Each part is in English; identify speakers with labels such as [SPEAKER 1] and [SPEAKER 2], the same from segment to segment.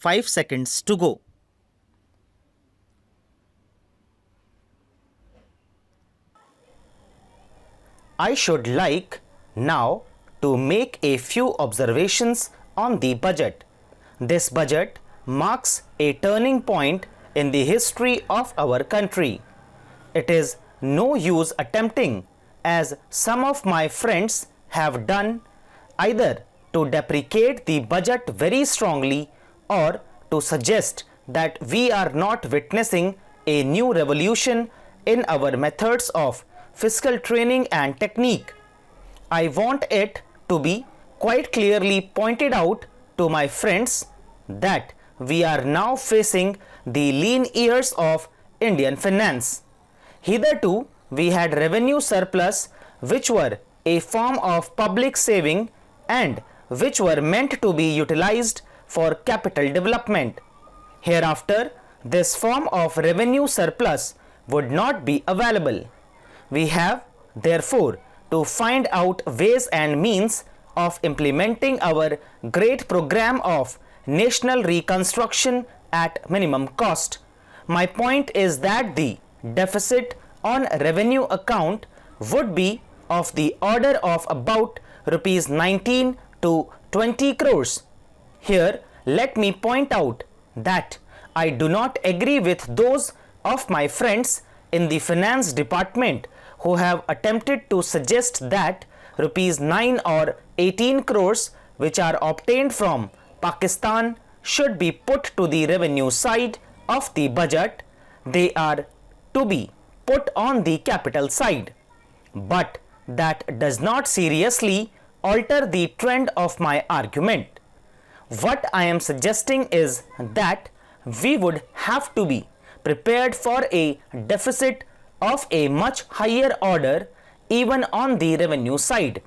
[SPEAKER 1] 5 seconds to go. I should like now to make a few observations on the budget. This budget marks a turning point in the history of our country. It is no use attempting, as some of my friends have done, either to deprecate the budget very strongly or to suggest that we are not witnessing a new revolution in our methods of fiscal training and technique. I want it to be quite clearly pointed out to my friends that we are now facing the lean years of Indian finance. Hitherto, we had revenue surplus which were a form of public saving and which were meant to be utilized for capital development. Hereafter, this form of revenue surplus would not be available. We have, therefore, to find out ways and means of implementing our great program of national reconstruction at minimum cost. My point is that the deficit on revenue account would be of the order of about rupees 19 to 20 crores. Here, let me point out that I do not agree with those of my friends in the finance department who have attempted to suggest that rupees 9 or 18 crores which are obtained from Pakistan should be put to the revenue side of the budget. They are to be put on the capital side. But that does not seriously alter the trend of my argument. What I am suggesting is that we would have to be prepared for a deficit of a much higher order even on the revenue side.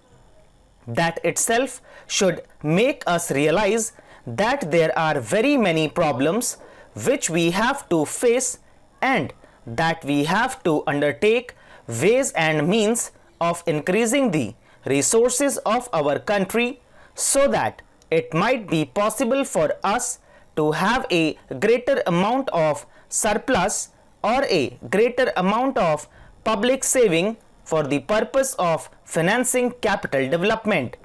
[SPEAKER 1] That itself should make us realize that there are very many problems which we have to face and that we have to undertake ways and means of increasing the resources of our country so that it might be possible for us to have a greater amount of surplus or a greater amount of public saving for the purpose of financing capital development.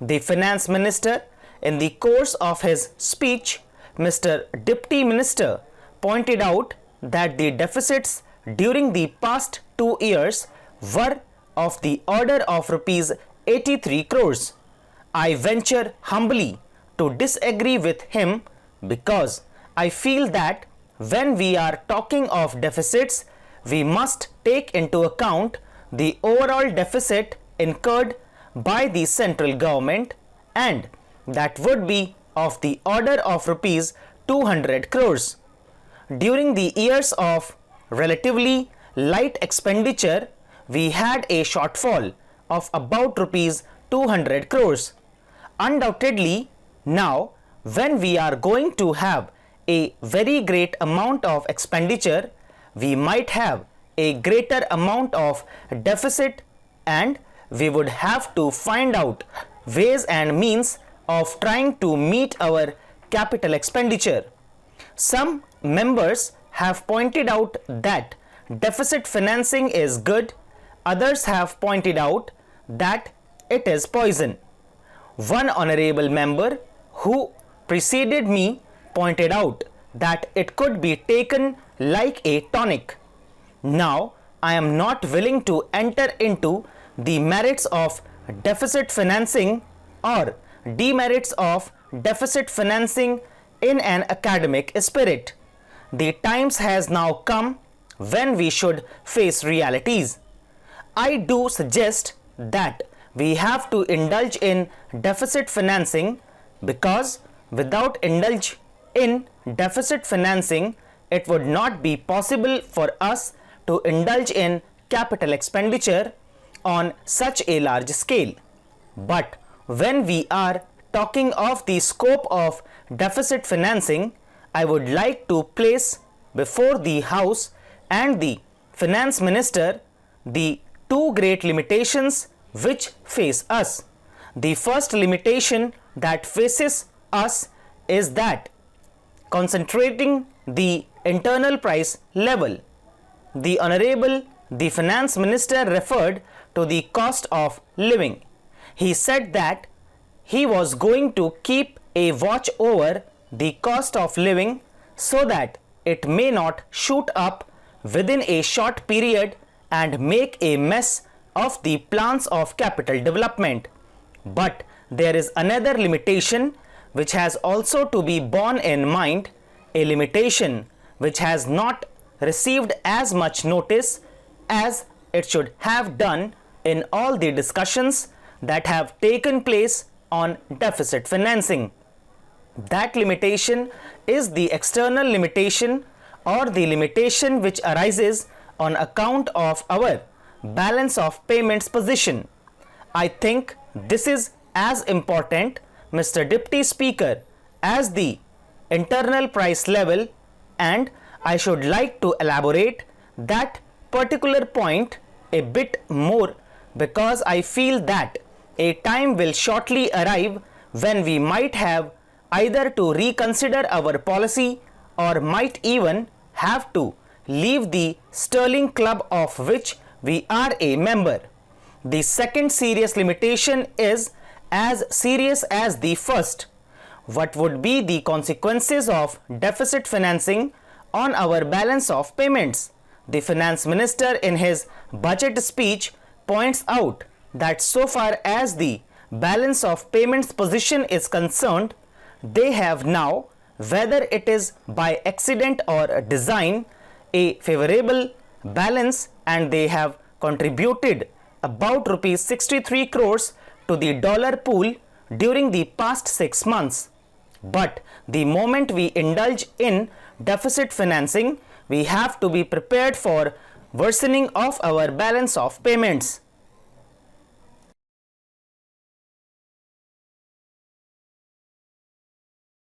[SPEAKER 1] The finance minister, in the course of his speech, Mr. Deputy Minister, pointed out that the deficits during the past 2 years were of the order of rupees 83 crores. I venture humbly to disagree with him because I feel that when we are talking of deficits, we must take into account the overall deficit incurred by the central government, and that would be of the order of rupees 200 crores. During the years of relatively light expenditure, we had a shortfall of about rupees 200 crores. Undoubtedly, now when we are going to have a very great amount of expenditure, we might have a greater amount of deficit, and we would have to find out ways and means of trying to meet our capital expenditure. Some members have pointed out that deficit financing is good, others have pointed out that it is poison. One honorable member who preceded me pointed out that it could be taken like a tonic. Now, I am not willing to enter into the merits of deficit financing or demerits of deficit financing in an academic spirit. The times has now come when we should face realities. I do suggest that we have to indulge in deficit financing because without indulge in deficit financing, it would not be possible for us to indulge in capital expenditure on such a large scale. But when we are talking of the scope of deficit financing, I would like to place before the House and the Finance Minister the two great limitations which face us. The first limitation that faces us is that concentrating the internal price level. The Honorable the Finance Minister referred to the cost of living. He said that he was going to keep a watch over the cost of living so that it may not shoot up within a short period and make a mess of the plans of capital development. But there is another limitation which has also to be borne in mind, a limitation which has not received as much notice as it should have done in all the discussions that have taken place on deficit financing. That limitation is the external limitation or the limitation which arises on account of our balance of payments position. I think this is as important, Mr. Deputy Speaker, as the internal price level, and I should like to elaborate that particular point a bit more because I feel that a time will shortly arrive when we might have either to reconsider our policy or might even have to leave the sterling club of which we are a member. The second serious limitation is as serious as the first. What would be the consequences of deficit financing on our balance of payments? The Finance Minister in his budget speech points out that so far as the balance of payments position is concerned, they have now, whether it is by accident or design, a favorable balance, and they have contributed about rupees 63 crores to the dollar pool during the past 6 months. But the moment we indulge in deficit financing, we have to be prepared for worsening of our balance of payments.